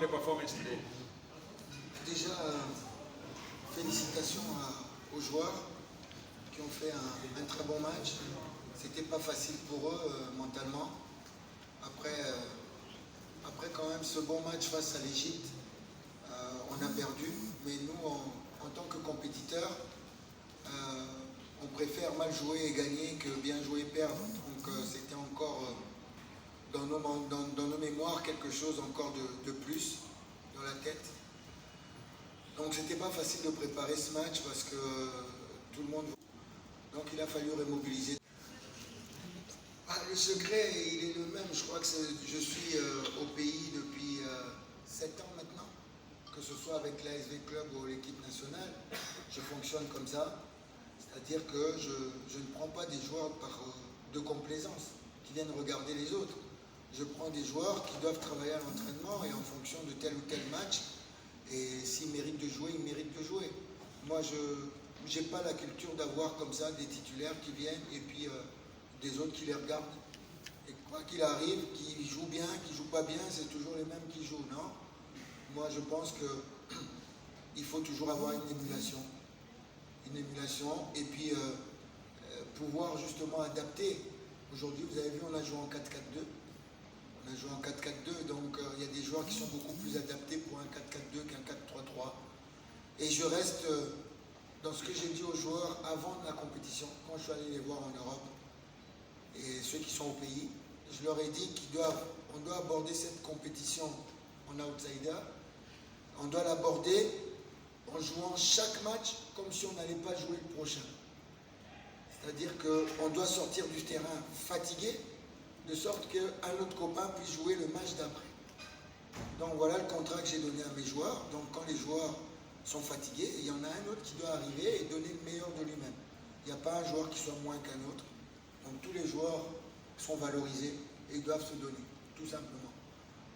the performance today? Déjà, félicitations aux joueurs qui ont fait un très bon match. C'était pas facile pour eux mentalement. Après quand même ce bon match face à l'Égypte, on a perdu. Mais nous, en tant que compétiteurs, on préfère mal jouer et gagner que bien jouer et perdre. Donc c'était encore dans nos mémoires quelque chose encore de plus dans la tête. Donc c'était pas facile de préparer ce match parce que tout le monde... Donc il a fallu remobiliser. Le secret, il est le même. Je crois que je suis au pays depuis 7 ans maintenant. Que ce soit avec l'ASV Club ou l'équipe nationale, je fonctionne comme ça. C'est-à-dire que je ne prends pas des joueurs de complaisance, qui viennent regarder les autres. Je prends des joueurs qui doivent travailler à l'entraînement et en fonction de tel ou tel match. Et s'ils méritent de jouer, ils méritent de jouer. Moi, je n'ai pas la culture d'avoir comme ça des titulaires qui viennent et puis des autres qui les regardent. Et quoi qu'il arrive, qu'ils jouent bien, qu'ils ne jouent pas bien, c'est toujours les mêmes qui jouent, non? Moi, je pense qu'il faut toujours avoir une émulation. Une émulation et puis pouvoir justement adapter. Aujourd'hui, vous avez vu, on a joué en 4-4-2. On a joué en 4-4-2, donc il y a des joueurs qui sont beaucoup plus adaptés pour un 4-4-2 qu'un 4-3-3. Et je reste dans ce que j'ai dit aux joueurs avant la compétition, quand je suis allé les voir en Europe, et ceux qui sont au pays, je leur ai dit qu'on doit aborder cette compétition en outsider, on doit l'aborder en jouant chaque match comme si on n'allait pas jouer le prochain. C'est-à-dire qu'on doit sortir du terrain fatigué, de sorte qu'un autre copain puisse jouer le match d'après. Donc voilà le contrat que j'ai donné à mes joueurs. Donc quand les joueurs sont fatigués, il y en a un autre qui doit arriver et donner le meilleur de lui-même. Il n'y a pas un joueur qui soit moins qu'un autre. Donc tous les joueurs sont valorisés et ils doivent se donner, tout simplement.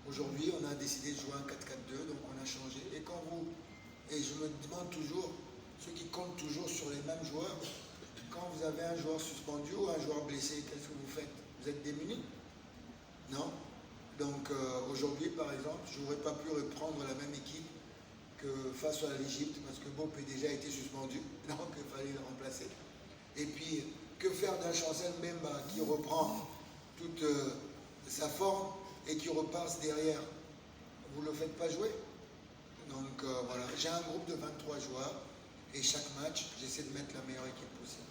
Aujourd'hui, on a décidé de jouer un 4-4-2, donc on a changé. Et je me demande toujours, ceux qui comptent toujours sur les mêmes joueurs, quand vous avez un joueur suspendu ou un joueur blessé, qu'est-ce que vous faites? Vous êtes démunis? Non? Donc aujourd'hui, par exemple, je n'aurais pas pu reprendre la même équipe que face à l'Égypte, parce que Bob a déjà été suspendu, donc il fallait le remplacer. Et puis, que faire d'un Chancel Mbemba qui reprend toute sa forme et qui repasse derrière? Vous ne le faites pas jouer? Donc voilà, j'ai un groupe de 23 joueurs et chaque match, j'essaie de mettre la meilleure équipe possible.